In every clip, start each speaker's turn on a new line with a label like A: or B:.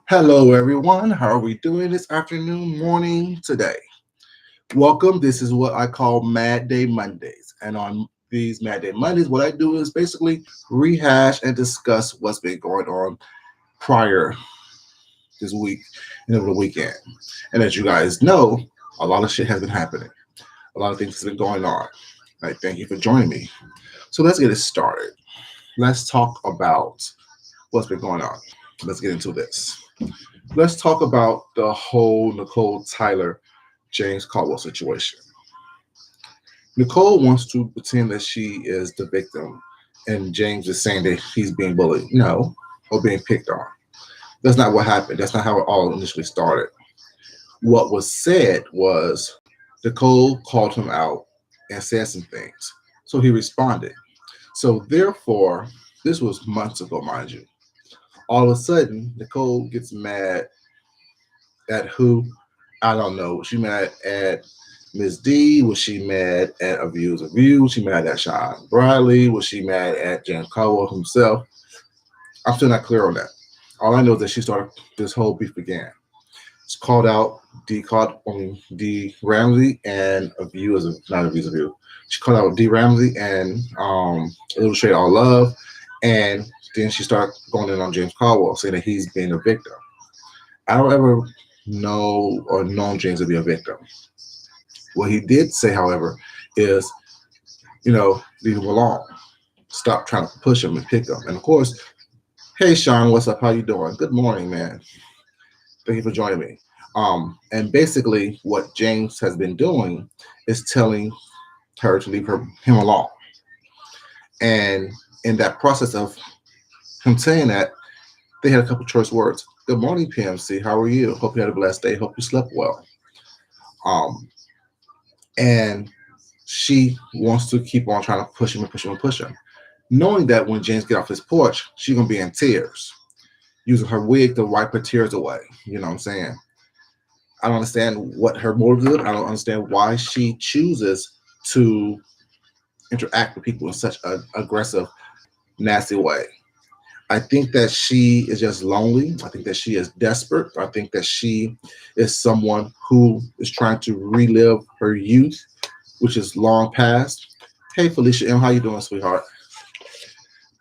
A: Hello, everyone. How are we doing this afternoon, morning, today? Welcome. This is what I call Mad Day Mondays. And on these Mad Day Mondays, what I do is basically rehash and discuss what's been going on prior this week and over the weekend. And as you guys know, a lot of shit has been happening. A lot of things have been going on. I thank you for joining me. So let's get it started. Let's talk about what's been going on. Let's get into this. Let's talk about the whole Nicole Tyler James Caldwell situation. Nicole wants to pretend that she is the victim, and James is saying that he's being bullied. No, or being picked on. That's not what happened. That's not how it all initially started. What was said was Nicole called him out and said some things. So he responded. So therefore, this was months ago, mind you. All of a sudden, Nicole gets mad at who? I don't know. Was she mad at Miss D? Was she mad at A View's a View? Was she mad at Sean Bradley? Was she mad at James Caldwell himself? I'm still not clear on that. All I know is that she started this whole beef began. It's called out D Ramsey and A View is not A View's a View. She called out D Ramsey and Illustrate All Love, and then she started going in on James Caldwell, saying that he's being a victim. I don't ever know or known James to be a victim. What he did say, however, is, leave him alone. Stop trying to push him and pick him. And of course, hey Sean, what's up? How you doing? Good morning, man. Thank you for joining me. And basically, what James has been doing is telling her to leave him alone. And in that process of him saying that, they had a couple choice words. Good morning, PMC. How are you? Hope you had a blessed day. Hope you slept well. And she wants to keep on trying to push him and push him and push him, knowing that when James get off his porch, she's gonna be in tears, using her wig to wipe her tears away. You know what I'm saying? I don't understand what her motive is. I don't understand why she chooses to interact with people in such an aggressive, nasty way. I think that she is just lonely. I think that she is desperate. I think that she is someone who is trying to relive her youth, which is long past. Hey, Felicia M., how you doing, sweetheart?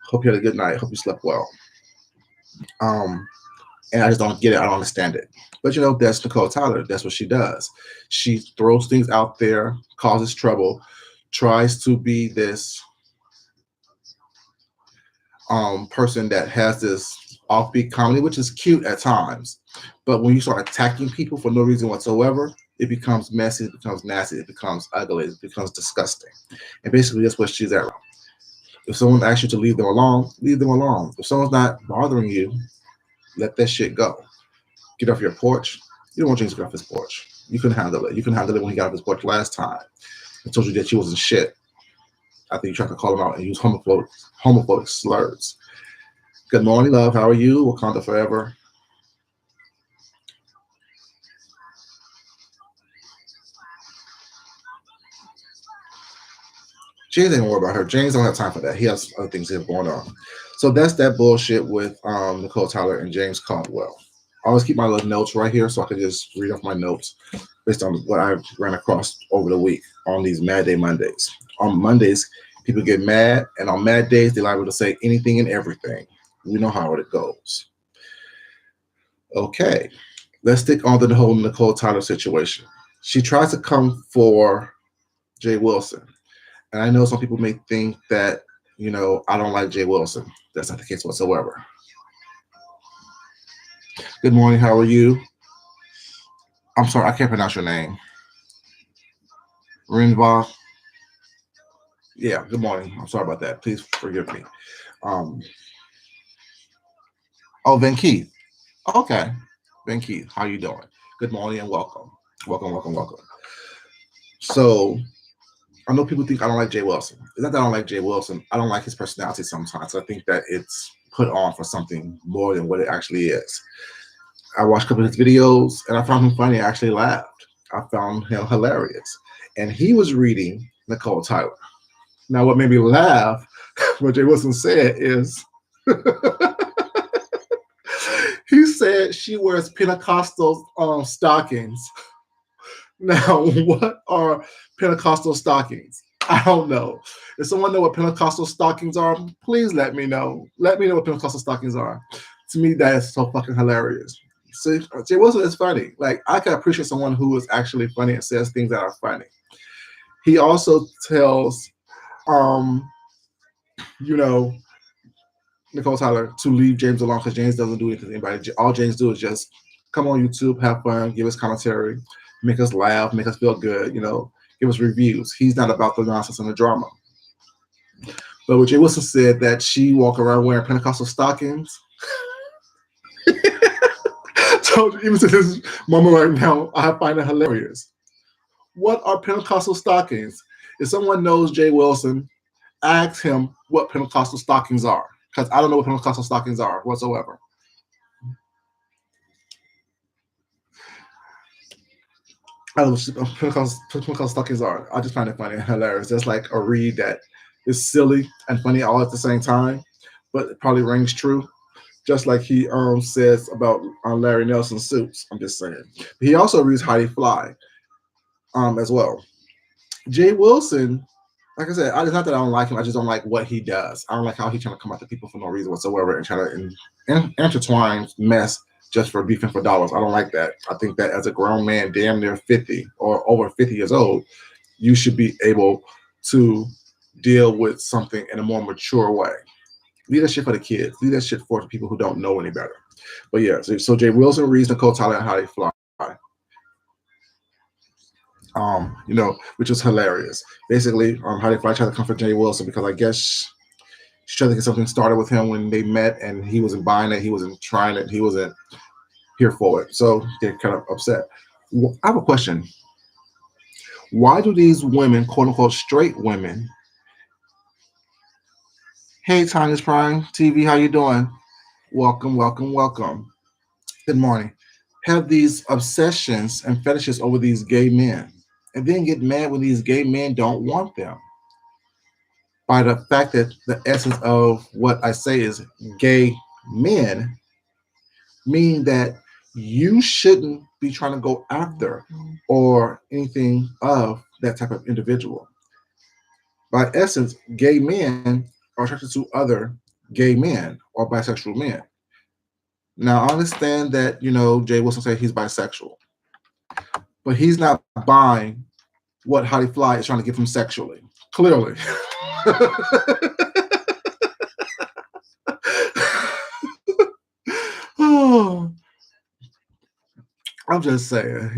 A: Hope you had a good night. Hope you slept well. And I just don't get it. I don't understand it. But that's Nicole Tyler. That's what she does. She throws things out there, causes trouble, tries to be this person that has this offbeat comedy, which is cute at times. But when you start attacking people for no reason whatsoever, it becomes messy, it becomes nasty, it becomes ugly, it becomes disgusting. And basically, that's what she's at. If someone asks you to leave them alone, leave them alone. If someone's not bothering you, let that shit go. Get off your porch. You don't want James to get off his porch. You can handle it. You can handle it when he got off his porch last time. I told you that you wasn't shit. I think you tried to call him out and use homophobic slurs. Good morning, love. How are you? Wakanda forever. James ain't worry about her. James don't have time for that. He has other things he has going on. So that's that bullshit with Nicole Tyler and James Caldwell. I always keep my little notes right here so I can just read off my notes based on what I ran across over the week on these Mad Day Mondays. On Mondays, people get mad, and on mad days, they're liable to say anything and everything. We know how it goes. Okay, let's stick on to the whole Nicole Tyler situation. She tries to come for Jay Wilson. And I know some people may think that, I don't like Jay Wilson. That's not the case whatsoever. Good morning. How are you? I'm sorry, I can't pronounce your name. Rinva. Yeah, good morning. I'm sorry about that. Please forgive me. Um, Van Keith. Okay. Van Keith, how you doing? Good morning and welcome. Welcome, welcome, welcome. So I know people think I don't like Jay Wilson. It's not that I don't like Jay Wilson. I don't like his personality sometimes. I think that it's put on for something more than what it actually is. I watched a couple of his videos and I found him funny. I actually laughed. I found him hilarious. And he was reading Nicole Tyler. Now, what made me laugh, what Jay Wilson said is he said she wears Pentecostal stockings. Now, what are Pentecostal stockings? I don't know. If someone know what Pentecostal stockings are, please let me know. Let me know what Pentecostal stockings are. To me, that is so fucking hilarious. So Jay Wilson is funny. Like I can appreciate someone who is actually funny and says things that are funny. He also tells, um, you know, Nicole Tyler to leave James alone because James doesn't do anything to anybody. All James do is just come on YouTube, have fun, give us commentary, make us laugh, make us feel good, give us reviews. He's not about the nonsense and the drama. But what Jay Wilson said that she walk around wearing Pentecostal stockings. So even to this moment right now, I find it hilarious. What are Pentecostal stockings? If someone knows Jay Wilson, ask him what Pentecostal stockings are. Because I don't know what Pentecostal stockings are whatsoever. I don't know what Pentecostal stockings are. I just find it funny and hilarious. It's like a read that is silly and funny all at the same time, but it probably rings true. Just like he says about Larry Nelson's suits. I'm just saying. He also reads Heidi Fly as well. Jay Wilson, like I said, it's not that I don't like him. I just don't like what he does. I don't like how he's trying to come after people for no reason whatsoever and try to intertwine mess just for beefing for dollars. I don't like that. I think that as a grown man, damn near 50 or over 50 years old, you should be able to deal with something in a more mature way. Leave that shit for the kids. Leave that shit for the people who don't know any better. But yeah, so Jay Wilson reads Nicole Tyler and How They Fly. Which was hilarious. Basically, How They Fly tried to comfort Jay Wilson because I guess she tried to get something started with him when they met, and he wasn't buying it, he wasn't trying it, he wasn't here for it. So they're kind of upset. I have a question. Why do these women, quote unquote, straight women? Hey, Tanya's Prime TV, how you doing? Welcome, welcome, welcome. Good morning. Have these obsessions and fetishes over these gay men, and then get mad when these gay men don't want them. By the fact that the essence of what I say is gay men, meaning that you shouldn't be trying to go after or anything of that type of individual. By essence, gay men are attracted to other gay men or bisexual men. Now, I understand that, Jay Wilson said he's bisexual, but he's not buying what Hottie Fly is trying to give him sexually. Clearly. Oh, I'm just saying,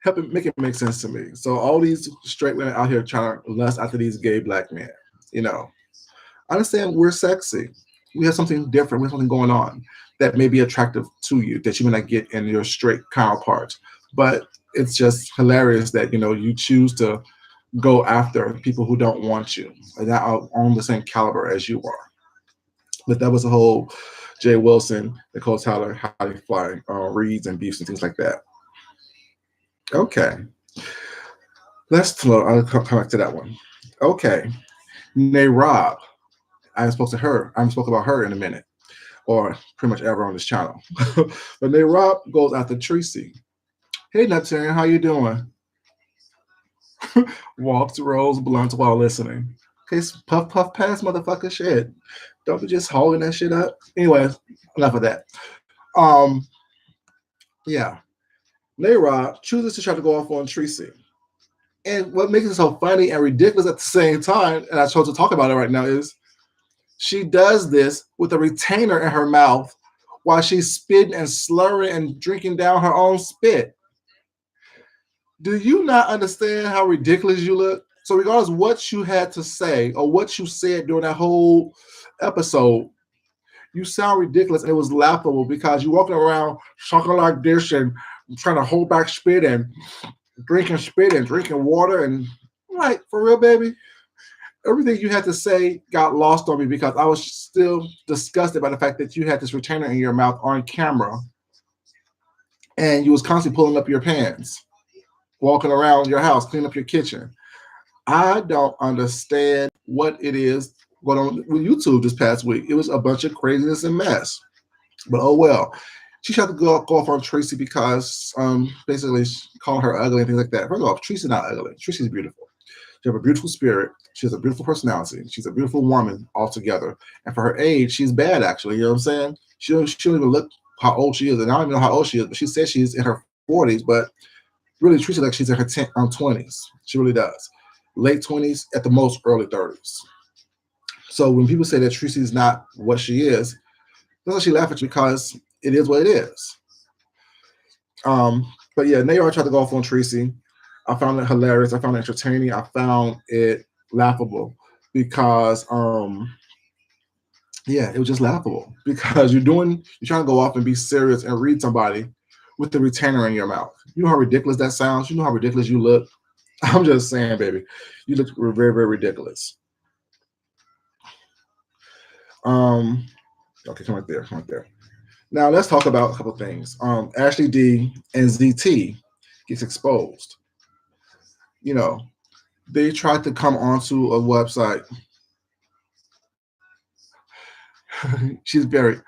A: help it make it make sense to me. So all these straight women out here trying to lust after these gay black men, I understand we're sexy. We have something different. We have something going on that may be attractive to you that you may not get in your straight counterparts. But it's just hilarious that, you choose to go after people who don't want you and that are on the same caliber as you are. But that was the whole Jay Wilson, Nicole Tyler, How They Fly, reads and beefs and things like that. Okay. I'll come back to that one. Okay. Nay Rob. I haven't spoke to her. I haven't spoke about her in a minute, or pretty much ever on this channel. But Nay Rob goes after Tracy. Hey, Neptune, how you doing? Walks, rolls, blunts while listening. Okay, puff, puff, pass, motherfucker, shit. Don't be just holding that shit up. Anyways, enough of that. Yeah. Rob chooses to try to go off on Tracy. And what makes it so funny and ridiculous at the same time, and I chose to talk about it right now, is she does this with a retainer in her mouth while she's spitting and slurring and drinking down her own spit. Do you not understand how ridiculous you look? So regardless of what you had to say or what you said during that whole episode, you sound ridiculous, and it was laughable because you're walking around talking like this and trying to hold back spit and drinking water, and like, for real, baby? Everything you had to say got lost on me because I was still disgusted by the fact that you had this retainer in your mouth on camera and you was constantly pulling up your pants, walking around your house, cleaning up your kitchen. I don't understand what it is going on with YouTube this past week. It was a bunch of craziness and mess. But oh well. She tried to go off on Tracy because basically calling her ugly and things like that. First of all, Tracy's not ugly. Tracy's beautiful. She has a beautiful spirit. She has a beautiful personality. She's a beautiful woman altogether. And for her age, she's bad actually. You know what I'm saying? She don't even look how old she is. And I don't even know how old she is, but she says she's in her 40s, but really treats her like she's in her 20s. She really does. Late 20s, at the most, early 30s. So when people say that Tracy is not what she is, that's why she laugh at you because it is what it is. But yeah, Nayar tried to go off on Tracy. I found it hilarious. I found it entertaining. I found it laughable because yeah, it was just laughable because you're trying to go off and be serious and read somebody with the retainer in your mouth. You know how ridiculous that sounds? You know how ridiculous you look? I'm just saying, baby, you look very, very ridiculous. Okay, come right there, come right there. Now let's talk about a couple things. Ashley D and ZT gets exposed. You know, they tried to come onto a website. She's buried.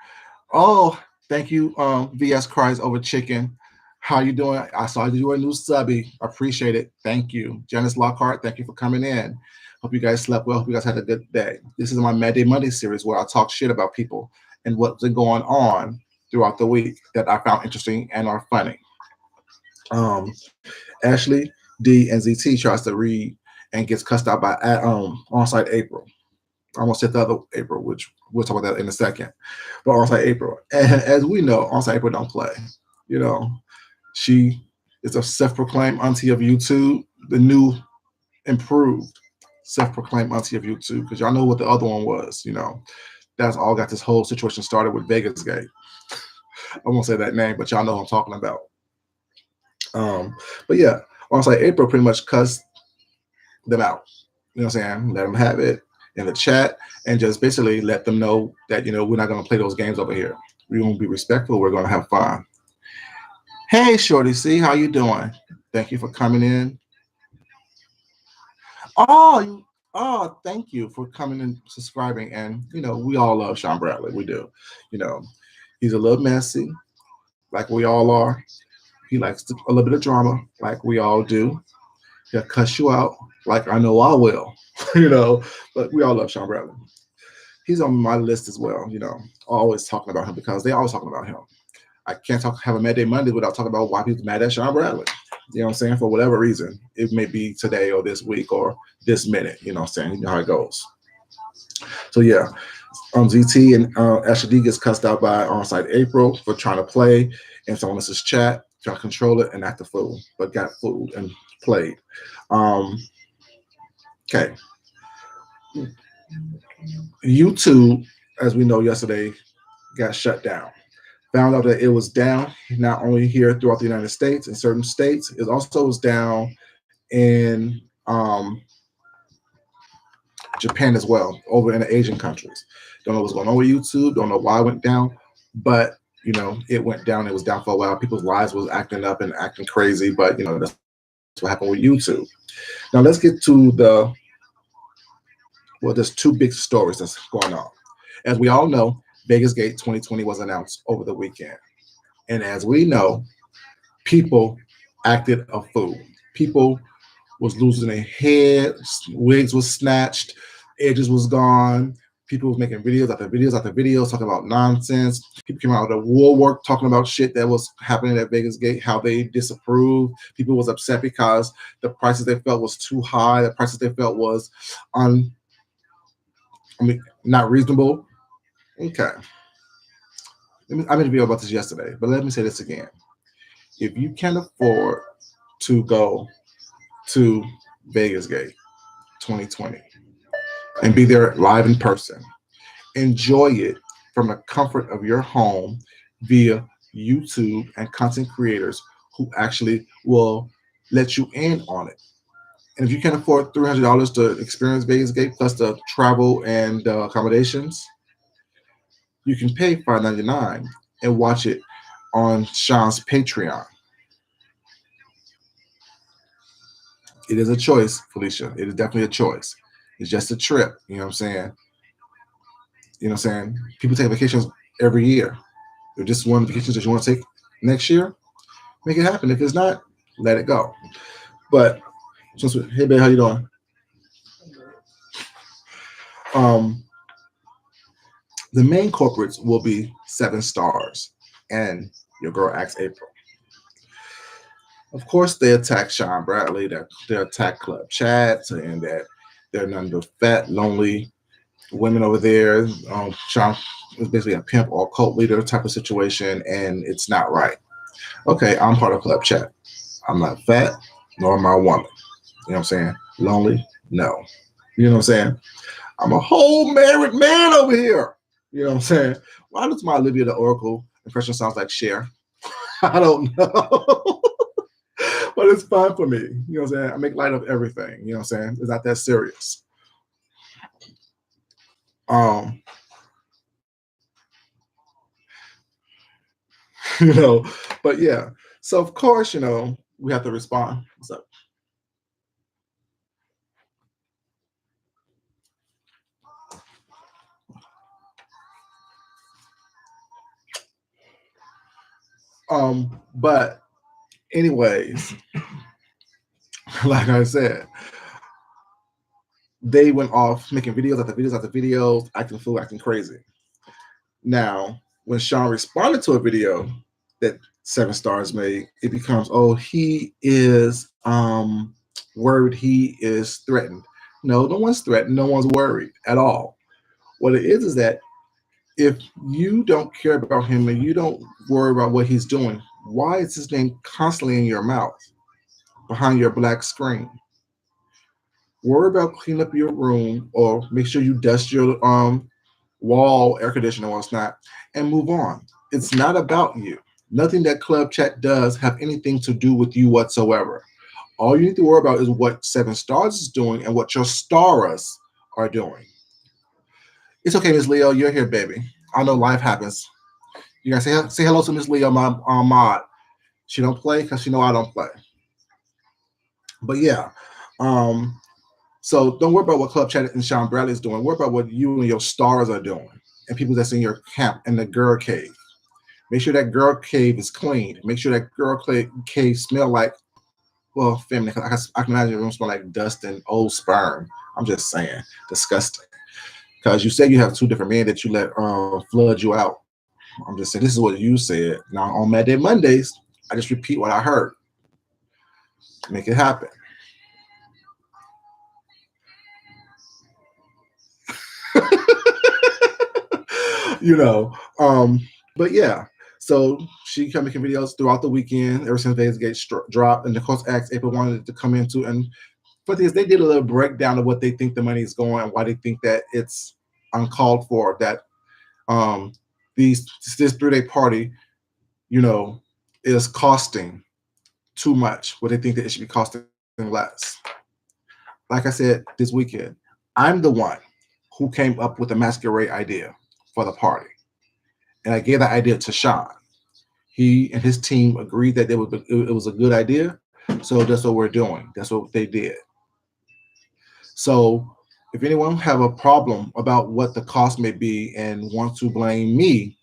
A: Oh, thank you, VS Cries Over Chicken. How you doing? I saw you do a new subby. Appreciate it. Thank you. Janice Lockhart, thank you for coming in. Hope you guys slept well. Hope you guys had a good day. This is my Mad Day Monday series where I talk shit about people and what's been going on throughout the week that I found interesting and are funny. Um, Ashley D and ZT tries to read and gets cussed out by onside April. I almost said the other April, which we'll talk about that in a second. But onside April, and as we know, onside April don't play. You know, she is a self-proclaimed auntie of YouTube, the new improved self-proclaimed auntie of YouTube, because y'all know what the other one was. You know, that's all got this whole situation started with Vegas Gate. I won't say that name, but y'all know what I'm talking about. But yeah, onside April pretty much cussed them out. You know what I'm saying? Let them have it in the chat and just basically let them know that, we're not going to play those games over here. We're going to be respectful. We're going to have fun. Hey, Shorty C, how you doing? Thank you for coming in. Thank you for coming and subscribing. And, we all love Sean Bradley. We do. He's a little messy, like we all are. He likes a little bit of drama, like we all do. He'll cuss you out, like I know I will, but we all love Sean Bradley. He's on my list as well, always talking about him because they always talking about him. I can't have a Mad Day Monday without talking about why people mad at Sean Bradley. You know what I'm saying? For whatever reason. It may be today or this week or this minute, you know what I'm saying? You know how it goes. So yeah, ZT and Ashley D gets cussed out by onside April for trying to play in someone else's chat, trying to control it and act a fool, but got fooled and played. Okay. YouTube, as we know yesterday, got shut down. Found out that it was down not only here throughout the United States, in certain states, it also was down in Japan as well, over in the Asian countries. Don't know what's going on with YouTube, don't know why it went down, but it went down. It was down for a while. People's lives was acting up and acting crazy, but that's what happened with YouTube. Now let's get to there's two big stories that's going on. As we all know, Vegas Gate 2020 was announced over the weekend. And as we know, people acted a fool. People was losing their heads, wigs was snatched, edges was gone. People was making videos after videos after videos talking about nonsense. People came out of the woodwork talking about shit that was happening at Vegas Gate, how they disapproved. People was upset because the prices they felt was too high. The prices they felt was not reasonable. Okay. I made a video about this yesterday, but let me say this again. If you can afford to go to Vegas Gate 2020 and be there live in person, enjoy it from the comfort of your home via YouTube and content creators who actually will let you in on it. And if you can afford $300 to experience Vegas Gate plus the travel and accommodations, you can pay $5.99 and watch it on Sean's Patreon. It is a choice, Felicia. It is definitely a choice. It's just a trip. You know what I'm saying? You know what I'm saying? People take vacations every year. If this is one of the vacations that you want to take next year, make it happen. If it's not, let it go. But hey babe, how you doing? The main corporates will be 7 Stars and your girl Axe April. Of course, they attack Sean Bradley. They attack Club Chat, saying that they're none but fat, lonely women over there. Sean is basically a pimp or cult leader type of situation, and it's not right. Okay, I'm part of Club Chat. I'm not fat, nor am I a woman. You know what I'm saying? Lonely? No. You know what I'm saying? I'm a whole married man over here. You know what I'm saying? Why does my Olivia the Oracle impression sounds like Cher? I don't know. But it's fun for me. You know what I'm saying? I make light of everything. You know what I'm saying? It's not that serious. You know, but yeah. So of course, you know, we have to respond. What's up? But anyways, like I said, they went off making videos after videos after videos, acting fool, acting crazy. Now, when Sean responded to a video that 7 Stars made, it becomes, oh, he is worried, he is threatened. No, no one's threatened, no one's worried at all. What it is that if you don't care about him and you don't worry about what he's doing, why is his name constantly in your mouth behind your black screen? Worry about cleaning up your room or make sure you dust your wall, air conditioner, or whatnot, and move on. It's not about you. Nothing that Club Chat does have anything to do with you whatsoever. All you need to worry about is what 7 Stars is doing and what your stars are doing. It's okay, Miss Leo, you're here, baby. I know life happens. You gotta say hello to Miss Leo, my mod. She don't play because she know I don't play. But yeah, so don't worry about what Club Chat and Sean Bradley is doing. Worry about what you and your stars are doing and people that's in your camp in the girl cave. Make sure that girl cave is clean. Make sure that girl cave smell like, well, feminine. I can imagine the room smell like dust and old sperm. I'm just saying, disgusting. Because you said you have 2 different men that you let flood you out. I'm just saying, this is what you said. Now on Mad Day Mondays, I just repeat what I heard. Make it happen. You know, but yeah. So she kept making videos throughout the weekend ever since Vegas Gate dropped, and of course, Axe April wanted to come into. And but they did a little breakdown of what they think the money is going and why they think that it's uncalled for. That this 3-day party, you know, is costing too much. What they think that it should be costing less. Like I said this weekend, I'm the one who came up with the masquerade idea for the party. And I gave that idea to Sean. He and his team agreed that it was a good idea. So that's what we're doing. That's what they did. So if anyone have a problem about what the cost may be and want to blame me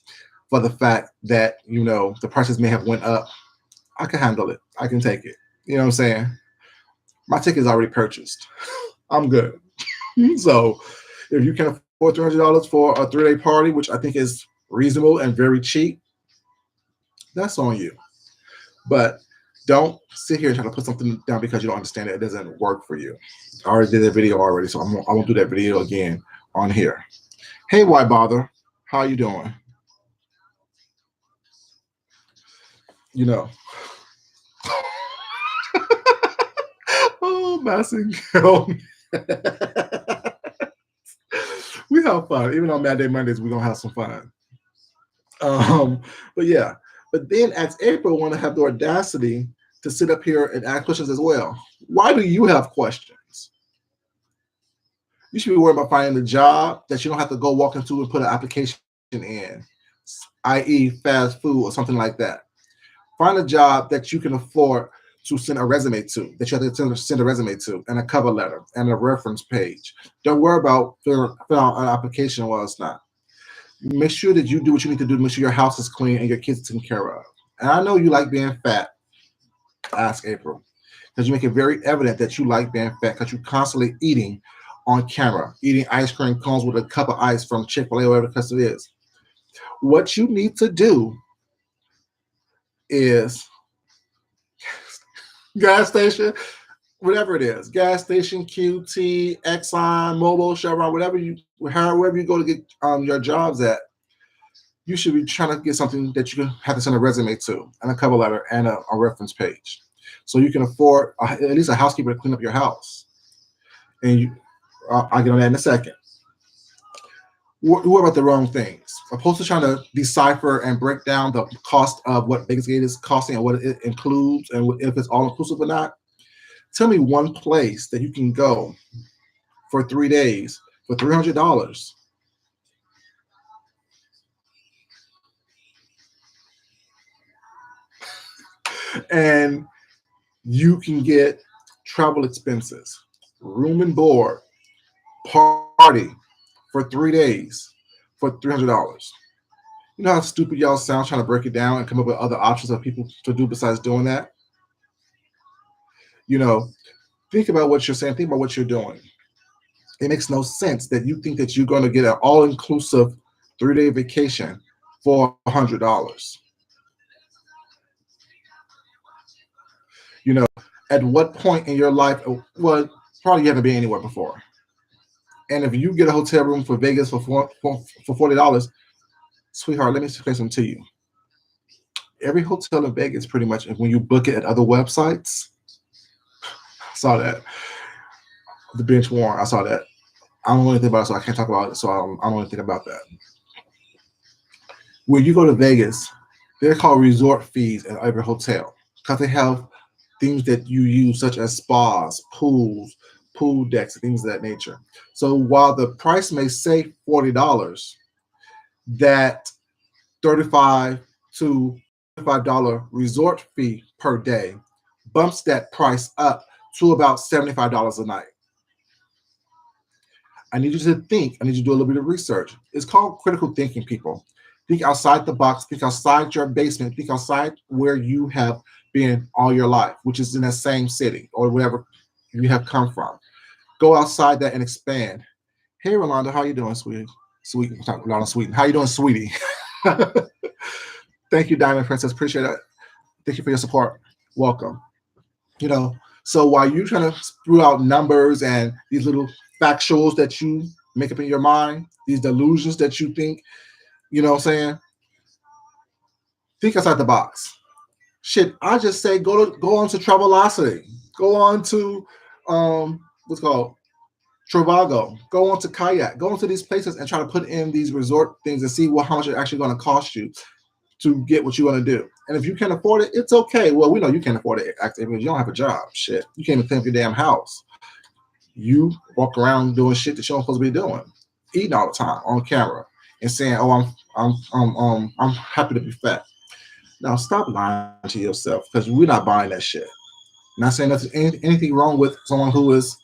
A: for the fact that, you know, the prices may have went up, I can handle it. I can take it. You know what I'm saying? My ticket is already purchased. I'm good. So if you can afford $300 for a 3-day party, which I think is reasonable and very cheap, that's on you. But don't sit here and try to put something down because you don't understand it. It doesn't work for you. I already did that video already, so I won't do that video again on here. Hey, why bother? How you doing? You know. Oh, Massing. We have fun. Even on Mad Day Mondays, we're gonna have some fun. But yeah. But then Axe April want to have the audacity to sit up here and ask questions as well. Why do you have questions? You should be worried about finding a job that you don't have to go walk into and put an application in, i.e. fast food or something like that. Find a job that you can afford to send a resume to, that you have to send a resume to, and a cover letter and a reference page. Don't worry about filling out an application while it's not. Make sure that you do what you need to do to make sure your house is clean and your kids taken care of. And I know you like being fat, ask April, because you make it very evident that you like being fat because you're constantly eating on camera, eating ice cream cones with a cup of ice from Chick-fil-A or whatever the case it is. What you need to do is gas station, whatever it is, gas station, QT, Exxon, Mobil, Chevron, wherever you go to get your jobs at, you should be trying to get something that you can have to send a resume to, and a cover letter, and a reference page, so you can afford at least a housekeeper to clean up your house. And I'll get on that in a second. What about the wrong things? Opposed to trying to decipher and break down the cost of what VegasGate is costing and what it includes and if it's all inclusive or not, tell me one place that you can go for 3 days for $300. And you can get travel expenses, room and board, party for 3 days for $300. You know how stupid y'all sound trying to break it down and come up with other options of people to do besides doing that? You know, think about what you're saying, think about what you're doing. It makes no sense that you think that you're going to get an all-inclusive 3-day vacation for $100. You know, at what point in your life, well, probably you haven't been anywhere before. And if you get a hotel room for Vegas for $40, sweetheart, let me explain something to you. Every hotel in Vegas, pretty much, when you book it at other websites, I saw that. The bench warrant, I saw that. I don't know anything about it, so I can't talk about it, so I don't know anything about that. When you go to Vegas, they're called resort fees at every hotel because they have things that you use, such as spas, pools, pool decks, things of that nature. So while the price may say $40, that $35 to $45 resort fee per day bumps that price up to about $75 a night. I need you to think. I need you to do a little bit of research. It's called critical thinking, people. Think outside the box. Think outside your basement. Think outside where you have been all your life, which is in that same city or wherever you have come from. Go outside that and expand. Hey, Rolanda, how you doing, sweetie? Rolanda Sweeten. How you doing, sweetie? Thank you, Diamond Princess. Appreciate it. Thank you for your support. Welcome. You know, so while you're trying to spew out numbers and these little factuals that you make up in your mind, these delusions that you think, you know what I'm saying? Think outside the box. Shit, I just say go on to Travelocity. Go on to what's called Trivago. Go on to Kayak. Go into these places and try to put in these resort things and see how much it's actually going to cost you to get what you want to do. And if you can't afford it, it's okay. Well, we know you can't afford it because you don't have a job. Shit, you can't even clean up your damn house. You walk around doing shit that you're not supposed to be doing, eating all the time on camera and saying, "Oh, I'm happy to be fat." Now stop lying to yourself because we're not buying that shit. Not saying anything wrong with someone who is.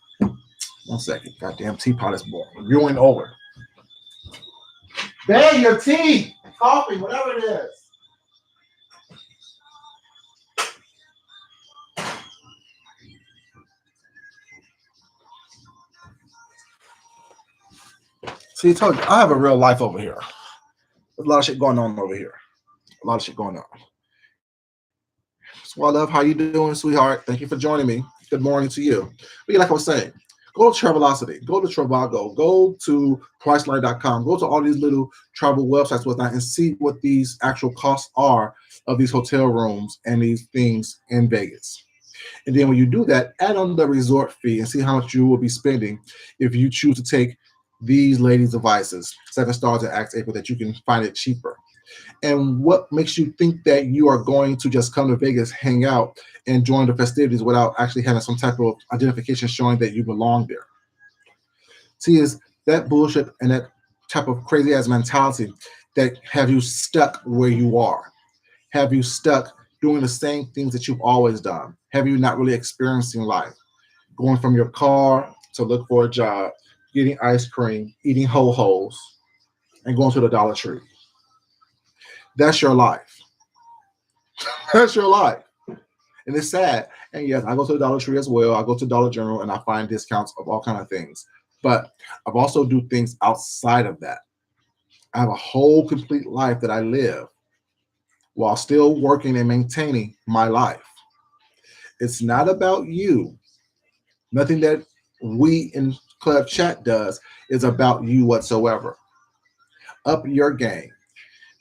A: 1 second, goddamn teapot is brewing over. Bang your tea, coffee, whatever it is. See, I told you, I have a real life over here. There's a lot of shit going on over here. A lot of shit going on. So I love how you doing, sweetheart. Thank you for joining me. Good morning to you. But yeah, like I was saying, go to Travelocity, go to Trivago, go to Priceline.com, go to all these little travel websites, whatnot, and see what these actual costs are of these hotel rooms and these things in Vegas. And then when you do that, add on the resort fee and see how much you will be spending if you choose to take these ladies' advices, 7 stars and Ask April, that you can find it cheaper. And what makes you think that you are going to just come to Vegas, hang out, and join the festivities without actually having some type of identification showing that you belong there? See, is that bullshit and that type of crazy ass mentality that have you stuck where you are, have you stuck doing the same things that you've always done? Have you not really experiencing life? Going from your car to look for a job, getting ice cream, eating ho-hos, and going to the Dollar Tree. That's your life. That's your life. And it's sad. And yes, I go to the Dollar Tree as well. I go to Dollar General and I find discounts of all kind of things. But I've also do things outside of that. I have a whole complete life that I live while still working and maintaining my life. It's not about you. Nothing that we in Club Chat does is about you whatsoever. Up your game.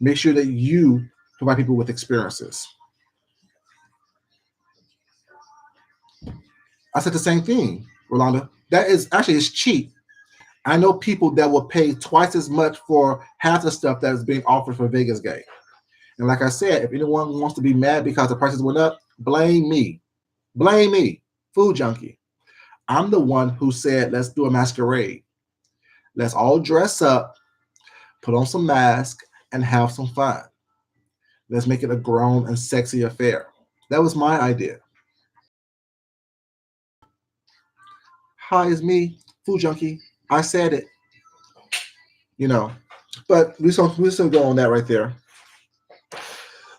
A: Make sure that you provide people with experiences. I said the same thing, Rolanda. That is actually it's cheap. I know people that will pay twice as much for half the stuff that is being offered for Vegas Gate. And like I said, if anyone wants to be mad because the prices went up, blame me. Blame me, food junkie. I'm the one who said, let's do a masquerade. Let's all dress up, put on some masks, and have some fun. Let's make it a grown and sexy affair. That was my idea. Hi, it's me, food junkie. I said it, you know. But we still go on that right there.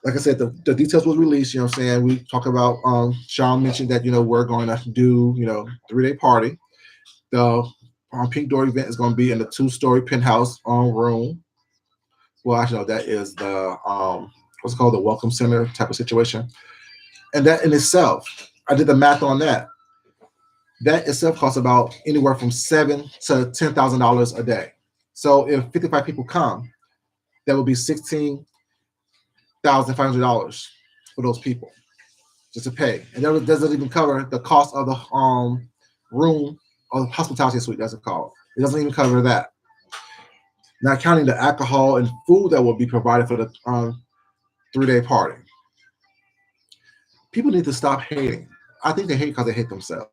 A: Like I said, the details was released, you know what I'm saying? We talk about Sean mentioned that, we're going to do, 3-day party. The Pink Door event is going to be in the 2-story penthouse room. Well, actually, no, that is the what's it called, the Welcome Center type of situation. And that in itself, I did the math on that. That itself costs about anywhere from $7,000 to $10,000 a day. So if 55 people come, that would be $16,500 for those people just to pay. And that doesn't even cover the cost of the room or the hospitality suite, that's it called. It doesn't even cover that. Not counting the alcohol and food that will be provided for the 3-day party. People need to stop hating. I think they hate because they hate themselves.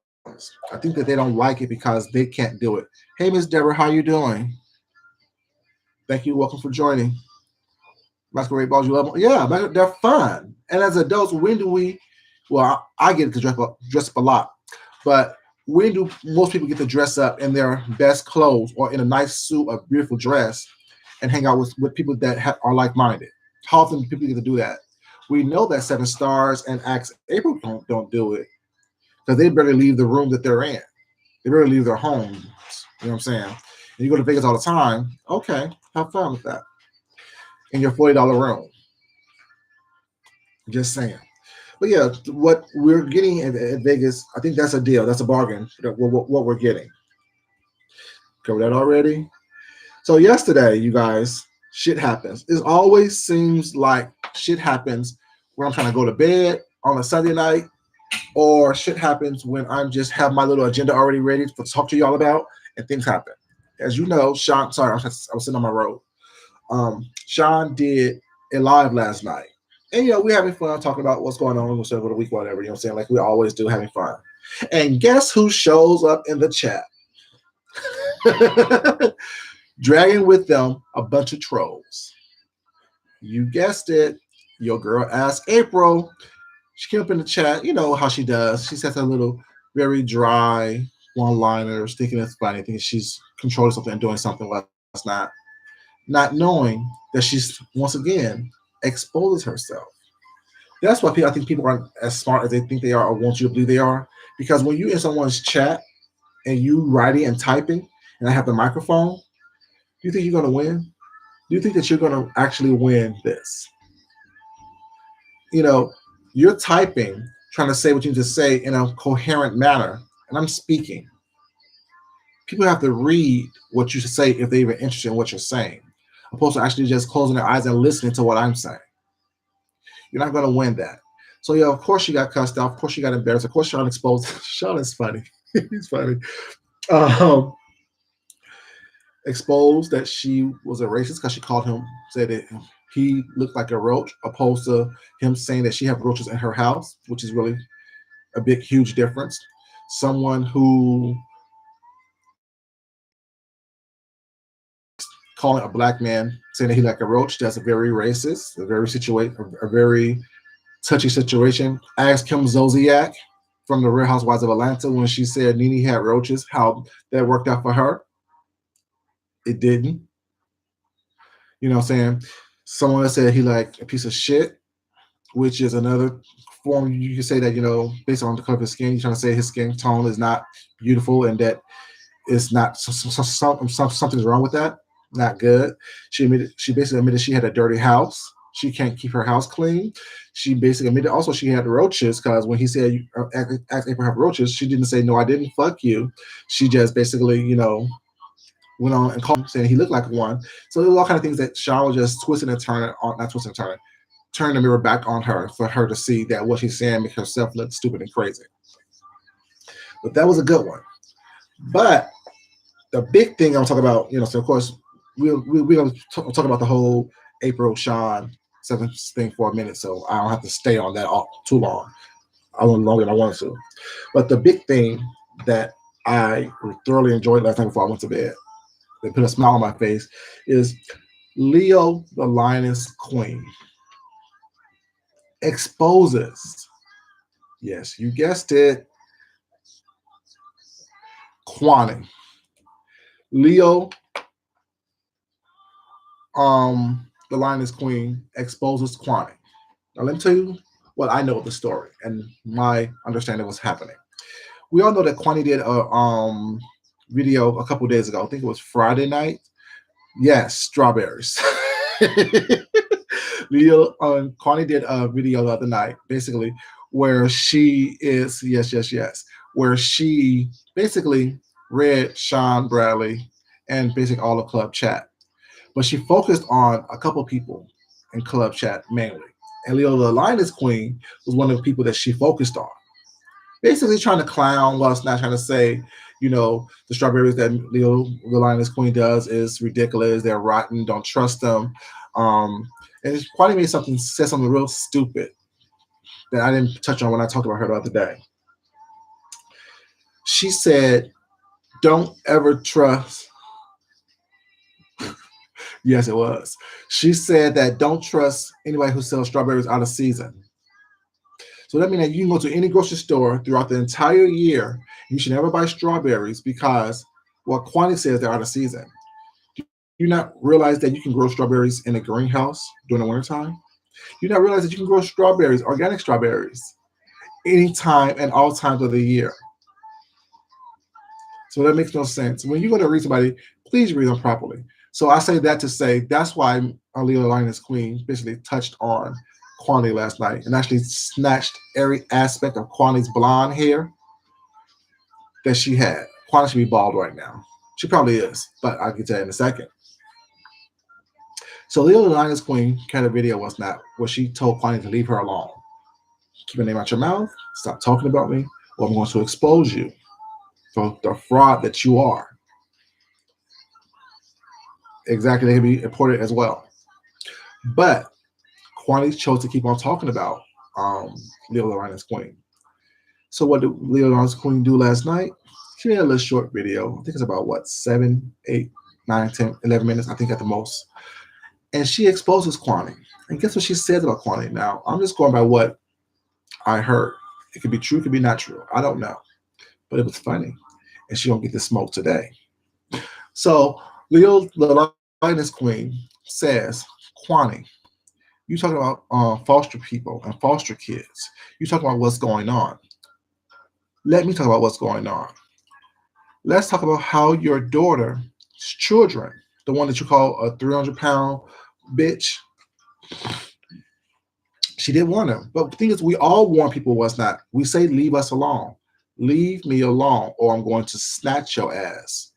A: I think that they don't like it because they can't do it. Hey, Miss Deborah, how you doing? Thank you. Welcome for joining. Masquerade balls, you love them? Yeah, they're fun. And as adults, when do we? Well, I get to dress up a lot, but when do most people get to dress up in their best clothes or in a nice suit, a beautiful dress, and hang out with people that are like-minded? How often do people get to do that? We know that 7 Stars and Axe April don't do it because they barely leave the room that they're in. They barely leave their homes. You know what I'm saying? And you go to Vegas all the time. Okay, have fun with that in your $40 room. Just saying. But yeah, what we're getting at Vegas, I think that's a deal. That's a bargain. What we're getting. Covered that already. So yesterday, you guys, shit happens. It always seems like shit happens when I'm trying to go to bed on a Sunday night, or shit happens when I'm just have my little agenda already ready to talk to y'all about, and things happen. As you know, Sean, sorry, I was sitting on my road. Sean did a live last night. And, we're having fun talking about what's going on with the week, whatever, you know what I'm saying? Like we always do, having fun. And guess who shows up in the chat? Dragging with them a bunch of trolls. You guessed it. Your girl asked April. She came up in the chat. You know how she does. She says a little very dry one-liners, thinking it's funny, thinking she's controlling something and doing something last night. Not knowing that she's, once again, exposes herself. That's why I think people aren't as smart as they think they are or want you to believe they are. Because when you're in someone's chat and you writing and typing, and I have the microphone, do you think you're going to win? Do you think that you're going to actually win this? You're typing, trying to say what you need to say in a coherent manner, and I'm speaking. People have to read what you say if they're even interested in what you're saying, opposed to actually just closing their eyes and listening to what I'm saying. You're not going to win that. So, of course you got cussed out. Of course you got embarrassed. Of course Sean exposed. Sean is funny. He's funny. Exposed that she was a racist because she called him, said that he looked like a roach, opposed to him saying that she had roaches in her house, which is really a big, huge difference. Someone who calling a black man saying that he like a roach, that's a very racist, a very touchy situation. Ask Kim Zolciak from the Real Housewives of Atlanta when she said Nene had roaches, how that worked out for her. It didn't. You know what I'm saying? Someone said he like a piece of shit, which is another form you can say that, based on the color of his skin, you're trying to say his skin tone is not beautiful and that it's not something's wrong with that. Not good. She basically admitted she had a dirty house. She can't keep her house clean. She basically admitted also she had roaches because when he said asked April have roaches, she didn't say no, I didn't fuck you. She just basically, went on and called him saying he looked like one. So there were all kind of things that Sean was just twisting and turning on, not twisting and turning the mirror back on her for her to see that what she's saying makes herself look stupid and crazy. But that was a good one. But the big thing I'm talking about, so of course we're going to talk about the whole April Sean seventh thing for a minute, so I don't have to stay on that too long. I went longer than I wanted to. But the big thing that I thoroughly enjoyed last night before I went to bed, that put a smile on my face, is Leo the Lioness Queen exposes, yes, you guessed it, Kwani. Leo, the Lioness Queen exposes Kwani. Now let me tell you what I know of the story and my understanding of what's happening. We all know that Kwani did a video a couple days ago. I think it was Friday night. Yes, strawberries. Leo Kwani did a video the other night, basically, where she is yes, where she basically read Sean Bradley and basically all the club chat, but she focused on a couple people in club chat mainly. And Leo the Lioness Queen was one of the people that she focused on, basically trying to clown while not trying to say, the strawberries that Leo the Lioness Queen does is ridiculous. They're rotten. Don't trust them. And Kwani said something real stupid that I didn't touch on when I talked about her the other day. She said, "Don't ever trust." Yes, it was. She said that don't trust anybody who sells strawberries out of season. So that means that you can go to any grocery store throughout the entire year. You should never buy strawberries because what Kwani says they're out of season. Do you not realize that you can grow strawberries in a greenhouse during the wintertime? Do you not realize that you can grow strawberries, organic strawberries, anytime and all times of the year? So that makes no sense. When you're going to read somebody, please read them properly. So I say that to say that's why Leo the Lioness Queen basically touched on Kwani last night and actually snatched every aspect of Kwani's blonde hair that she had. Kwani should be bald right now. She probably is, but I'll get to that in a second. So Leo the Lioness Queen had a video where she told Kwani to leave her alone. Keep your name out your mouth. Stop talking about me, or I'm going to expose you for the fraud that you are. Exactly, they can be important as well. But Kwani chose to keep on talking about Leo the Lioness Queen. So what did Leo the Lioness Queen do last night? She made a little short video. I think it's about 7, 8, 9, 10, 11 minutes, I think at the most. And she exposes Kwani. And guess what she says about Kwani? Now, I'm just going by what I heard. It could be true, it could be not true. I don't know. But it was funny. And she don't get the smoke today. So Leo the Lioness Queen says, Kwani, you talking about foster people and foster kids. You talking about what's going on. Let me talk about what's going on. Let's talk about how your daughter's children, the one that you call a 300-pound bitch, she did warn them. But the thing is, we all warn people what's not. We say, leave us alone. Leave me alone, or I'm going to snatch your ass.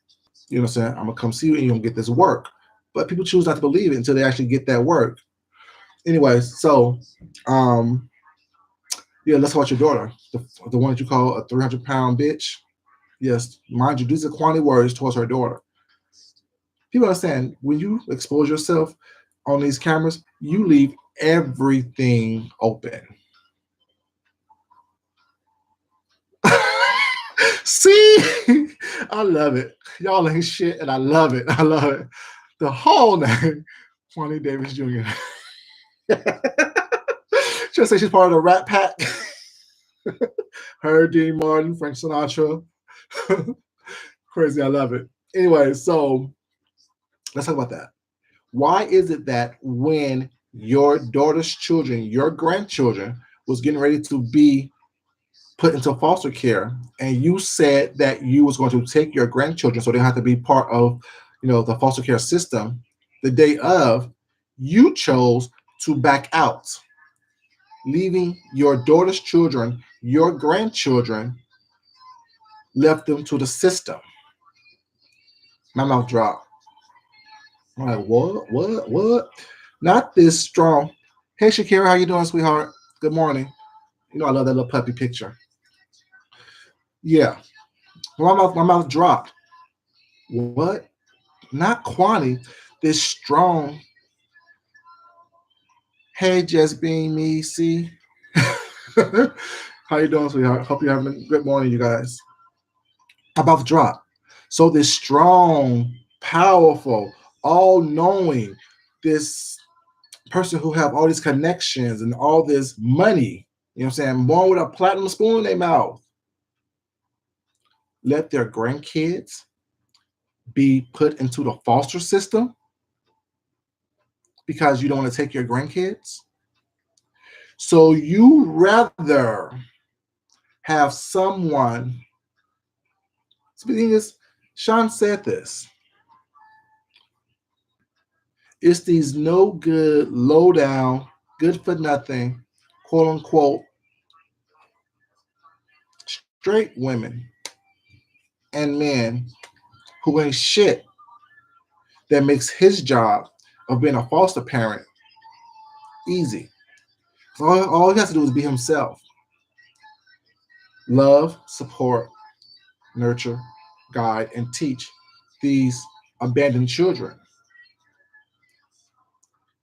A: You know what I'm saying? I'm going to come see you and you're going to get this work. But people choose not to believe it until they actually get that work. Anyways, so, let's talk about your daughter, the one that you call a 300-pound bitch. Yes, mind you, these are Kwani words towards her daughter. People understand, when you expose yourself on these cameras, you leave everything open. See? I love it. Y'all ain't shit, and I love it. I love it. The whole name, Kwani Davis Jr. She'll say she's part of the Rat Pack. Her, Dean Martin, Frank Sinatra. Crazy, I love it. Anyway, so let's talk about that. Why is it that when your daughter's children, your grandchildren, was getting ready to be put into foster care, and you said that you was going to take your grandchildren so they have to be part of, the foster care system, the day of, you chose to back out, leaving your daughter's children, your grandchildren, left them to the system. My mouth dropped. I'm like, what? Not this strong. Hey, Shakira, how you doing, sweetheart? Good morning. I love that little puppy picture. Yeah, my mouth dropped. What? Not Kwani, this strong. Hey, just being me, see? How you doing, sweetheart? Hope you're having a good morning, you guys. About to drop. So this strong, powerful, all-knowing, this person who have all these connections and all this money, what I'm saying, born with a platinum spoon in their mouth, let their grandkids be put into the foster system because you don't want to take your grandkids. So you rather have someone, speaking this, Sean said this, it's these no good, low down, good for nothing, quote unquote, straight women and men who ain't shit that makes his job of being a foster parent easy. All he has to do is be himself. Love, support, nurture, guide, and teach these abandoned children.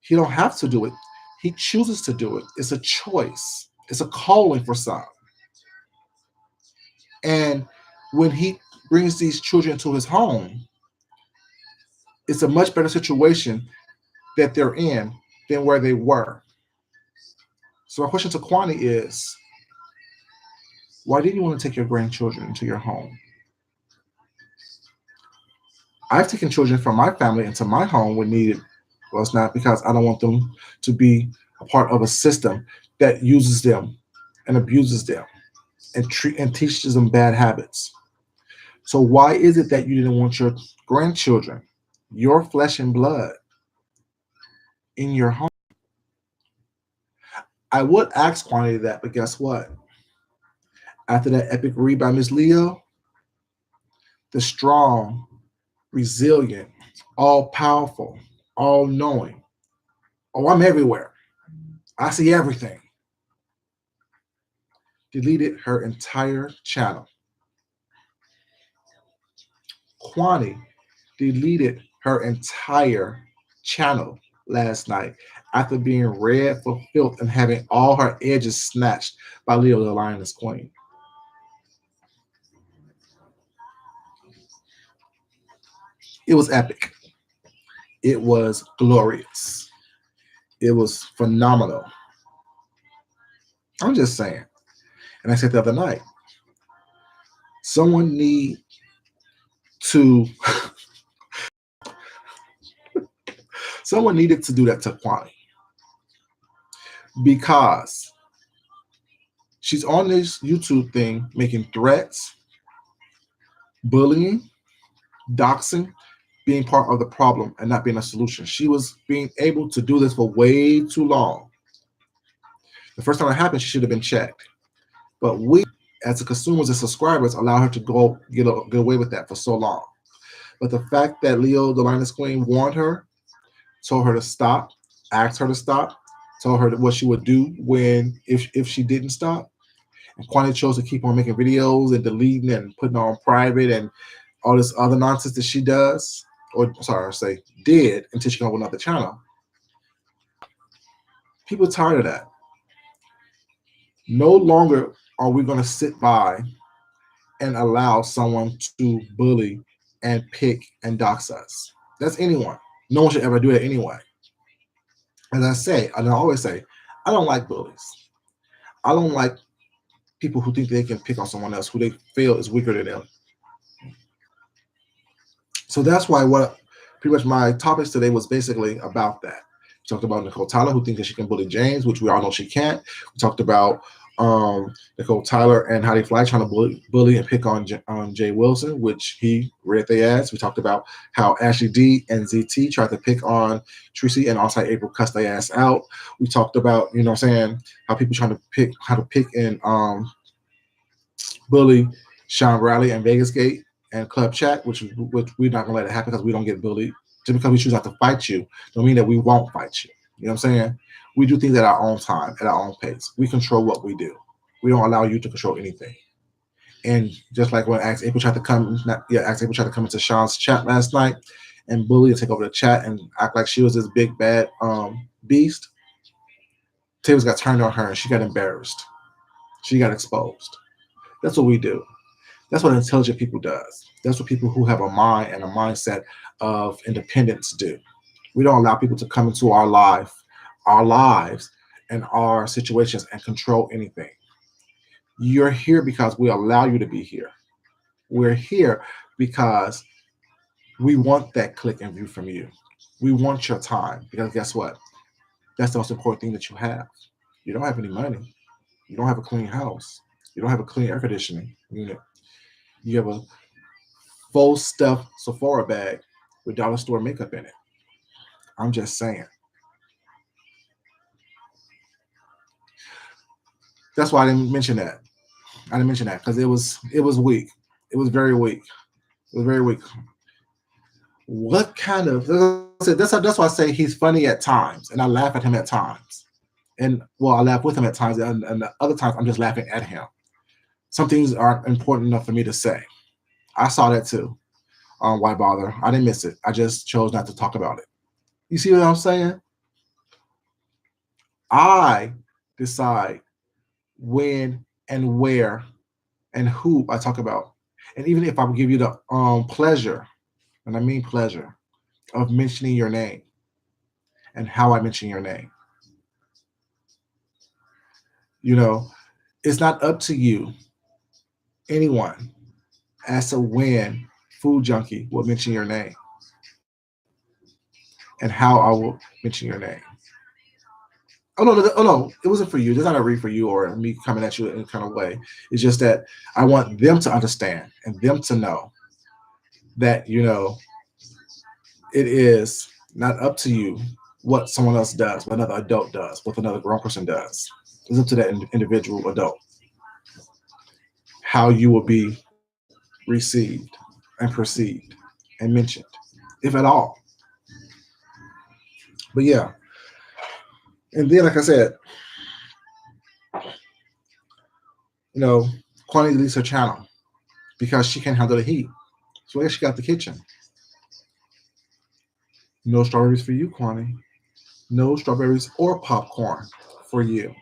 A: He don't have to do it. He chooses to do it. It's a choice. It's a calling for some. And when he brings these children to his home, it's a much better situation that they're in than where they were. So my question to Kwani is, why didn't you want to take your grandchildren into your home? I've taken children from my family into my home when needed. Well, it's not because I don't want them to be a part of a system that uses them and abuses them and teaches them bad habits. So why is it that you didn't want your grandchildren, your flesh and blood, in your home? I would ask Kwani that, but guess what? After that epic read by Miss Leo, the strong, resilient, all powerful, all knowing. Oh, I'm everywhere. I see everything. Deleted her entire channel. Kwani deleted her entire channel last night after being read for filth and having all her edges snatched by Leo the Lioness Queen. It was epic. It was glorious. It was phenomenal. I'm just saying. And I said the other night, someone need to someone needed to do that to Kwani because she's on this YouTube thing making threats, bullying, doxing, being part of the problem and not being a solution. She was being able to do this for way too long. The first time it happened, she should have been checked. But we, as the consumers and subscribers, allow her to go get away with that for so long. But the fact that Leo, the Lioness Queen, warned her, told her to stop, asked her to stop, told her what she would do if she didn't stop, and Kwani chose to keep on making videos and deleting and putting on private and all this other nonsense that she does, or sorry, I say did until she got on another channel. People are tired of that. No longer are we going to sit by and allow someone to bully and pick and dox us. That's anyone. No one should ever do that anyway. As I say, and I always say, I don't like bullies. I don't like people who think they can pick on someone else who they feel is weaker than them. So that's why what pretty much my topics today was basically about that. We talked about Nicole Tyler, who thinks that she can bully James, which we all know she can't. We talked about Nicole Tyler and Heidi Fly trying to bully and pick on Jay Wilson, which he read their ass. We talked about how Ashley D and ZT tried to pick on Tracy and also April cussed their ass out. We talked about, you know what I'm saying, how people trying to pick and bully Sean Riley and Vegas Gate and Club Chat, which we're not gonna let it happen because we don't get bullied. Just because we choose not to fight you, don't mean that we won't fight you. You know what I'm saying? We do things at our own time, at our own pace. We control what we do. We don't allow you to control anything. And just like when April tried to come into Sean's chat last night and bully and take over the chat and act like she was this big bad beast, Taylor's got turned on her and she got embarrassed. She got exposed. That's what we do. That's what intelligent people does. That's what people who have a mind and a mindset of independence do. We don't allow people to come into our lives and our situations and control anything. You're here because we allow you to be here. We're here because we want that click and view from you. We want your time because guess what? That's the most important thing that you have. You don't have any money. You don't have a clean house. You don't have a clean air conditioning unit. You have a full stuffed Sephora bag with dollar store makeup in it. I'm just saying. That's why I didn't mention that. I didn't mention that because it was weak. It was very weak. It was very weak. What kind of that's why I say he's funny at times, and I laugh at him at times. And well, I laugh with him at times, and the other times I'm just laughing at him. Some things aren't important enough for me to say. I saw that too. Why bother? I didn't miss it. I just chose not to talk about it. You see what I'm saying? I decide when and where and who I talk about. And even if I give you the pleasure, and I mean pleasure, of mentioning your name and how I mention your name. You know, it's not up to you, anyone, as to when Food Junkie will mention your name and how I will mention your name. Oh no, it wasn't for you. It's not a read for you or me coming at you in a kind of way. It's just that I want them to understand and them to know that, you know, it is not up to you what someone else does, what another adult does, what another grown person does. It's up to that individual adult how you will be received and perceived and mentioned, if at all. But yeah. And then, like I said, you know, Kwani deletes her channel because she can't handle the heat. So I guess she got the kitchen. No strawberries for you, Kwani. No strawberries or popcorn for you.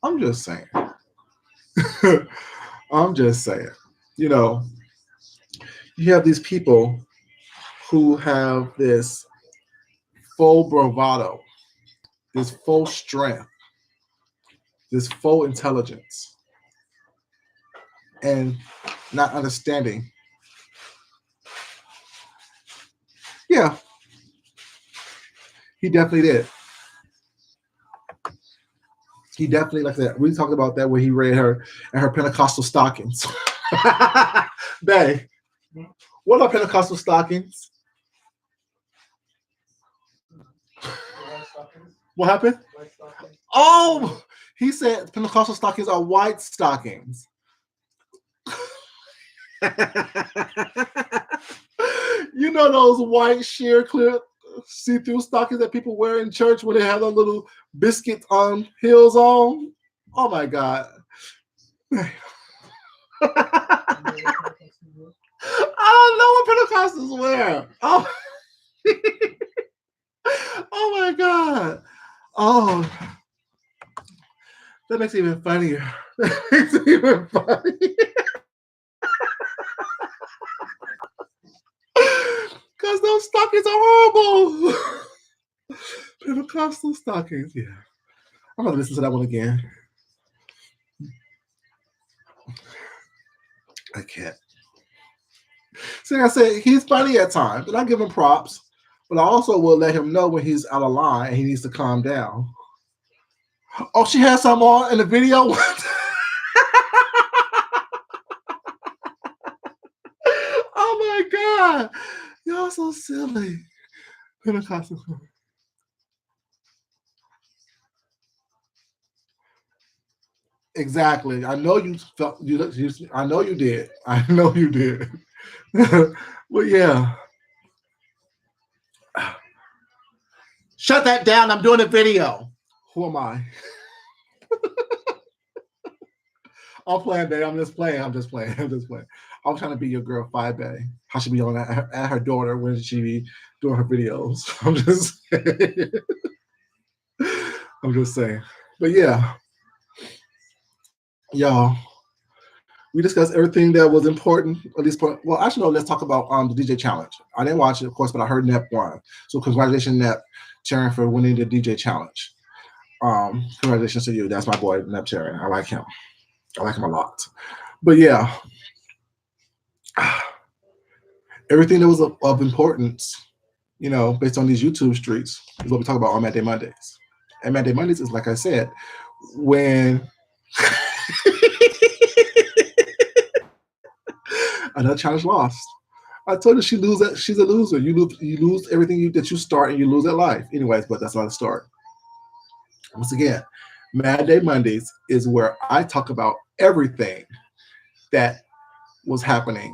A: I'm just saying. I'm just saying. You know, you have these people who have this full bravado, this full strength, this full intelligence, and not understanding. Yeah, he definitely did. He definitely, like that. We talked about that when he read her and her Pentecostal stockings. Bae, what are Pentecostal stockings? What happened? Oh, he said Pentecostal stockings are white stockings. You know those white sheer clear see-through stockings that people wear in church when they have those little biscuit heels on? Oh my God. I don't know what Pentecostals wear. Oh. Oh my God. Oh, that makes it even funnier. That makes it even funny. Because those stockings are horrible. Pentecostal stockings, yeah. I'm gonna listen to that one again. I can't. See, like I said, he's funny at times, and I give him props, but I also will let him know when he's out of line and he needs to calm down. Oh, she had some on in the video. Oh my God. Y'all so silly. Pentecostal. Exactly. I know you felt you. I know you did. I know you did. Well, yeah. Shut that down. I'm doing a video. Who am I? I'm playing, babe. I'm just playing. I'm just playing. I'm just playing. I'm trying to be your girl, 5 Bay. How she be on at her daughter when she be doing her videos. I'm just saying. I'm just saying. But yeah, y'all, we discussed everything that was important at this point. Well, actually, no, let's talk about the DJ challenge. I didn't watch it, of course, but I heard Nep won. So congratulations, Nep Charon, for winning the DJ challenge. Congratulations to you. That's my boy, Nep Charon. I like him. I like him a lot. But yeah, everything that was of importance, based on these YouTube streets, is what we talk about on Mad Day Mondays. And Mad Day Mondays is, like I said, when another challenge lost. I told her she's a loser. You lose everything that you start, and you lose at life. Anyways, but that's not a story. Once again, Mad Day Mondays is where I talk about everything that was happening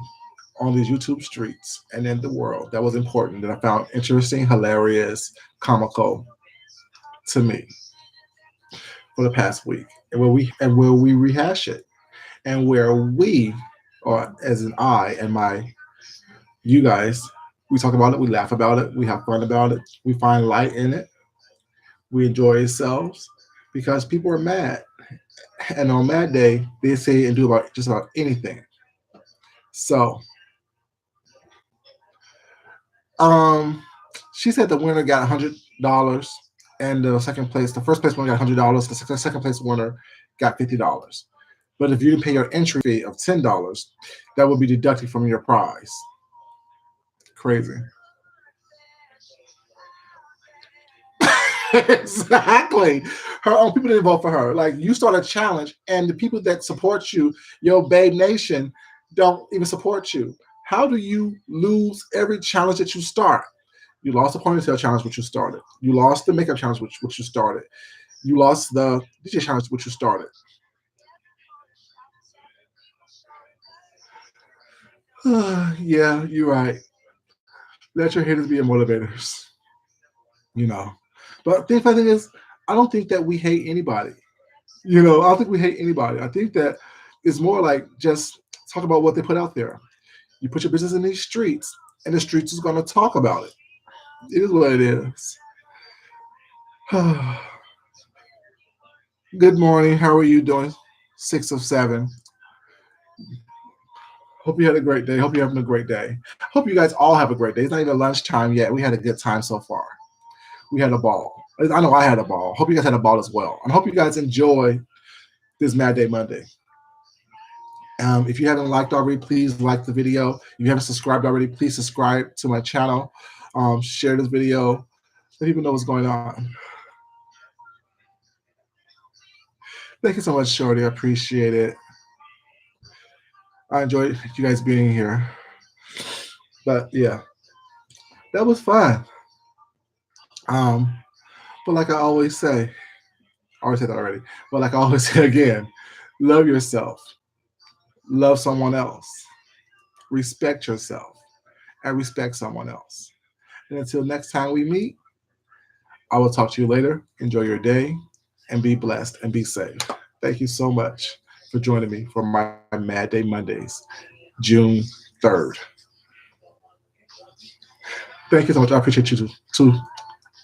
A: on these YouTube streets and in the world that was important, that I found interesting, hilarious, comical to me for the past week, and where we rehash it, and where we, or as in I and you guys, we talk about it, we laugh about it, we have fun about it, we find light in it, we enjoy ourselves, because people are mad, and on Mad Day they say and do about just about anything. So, she said the winner got $100, and the first place winner got $100. The second place winner got $50. But if you didn't pay your entry fee of $10, that would be deducted from your prize. Crazy. Exactly. Her own people didn't vote for her. Like, you start a challenge, and the people that support you, your Babe Nation, don't even support you. How do you lose every challenge that you start? You lost the ponytail challenge, which you started. You lost the makeup challenge, which you started. You lost the DJ challenge, which you started. Yeah, you're right. Let your haters be your motivators. You know. But the funny thing is, I don't think that we hate anybody. I don't think we hate anybody. I think that it's more like just talk about what they put out there. You put your business in these streets, and the streets is going to talk about it. It is what it is. Good morning. How are you doing? 6 of 7. Hope you had a great day. Hope you're having a great day. Hope you guys all have a great day. It's not even lunchtime yet. We had a good time so far. We had a ball. I know I had a ball. Hope you guys had a ball as well. And hope you guys enjoy this Mad Day Monday. If you haven't liked already, please like the video. If you haven't subscribed already, please subscribe to my channel. Share this video. Let people know what's going on. Thank you so much, Shorty. I appreciate it. I enjoyed you guys being here. But yeah, that was fun. But like I always say, I already said that already. But like I always say again, love yourself, love someone else, respect yourself, and respect someone else. And until next time we meet, I will talk to you later. Enjoy your day and be blessed and be safe. Thank you so much for joining me for my Mad Day Mondays, June 3rd. Thank you so much. I appreciate you too.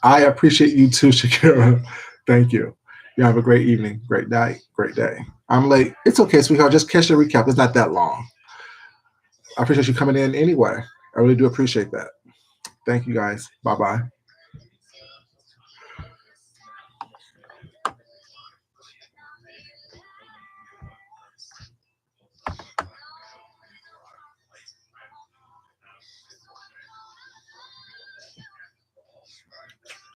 A: I appreciate you too, Shakira. Thank you. You have a great evening, great night, great day. I'm late. It's okay, sweetheart. Just catch the recap. It's not that long. I appreciate you coming in anyway. I really do appreciate that. Thank you guys. Bye bye.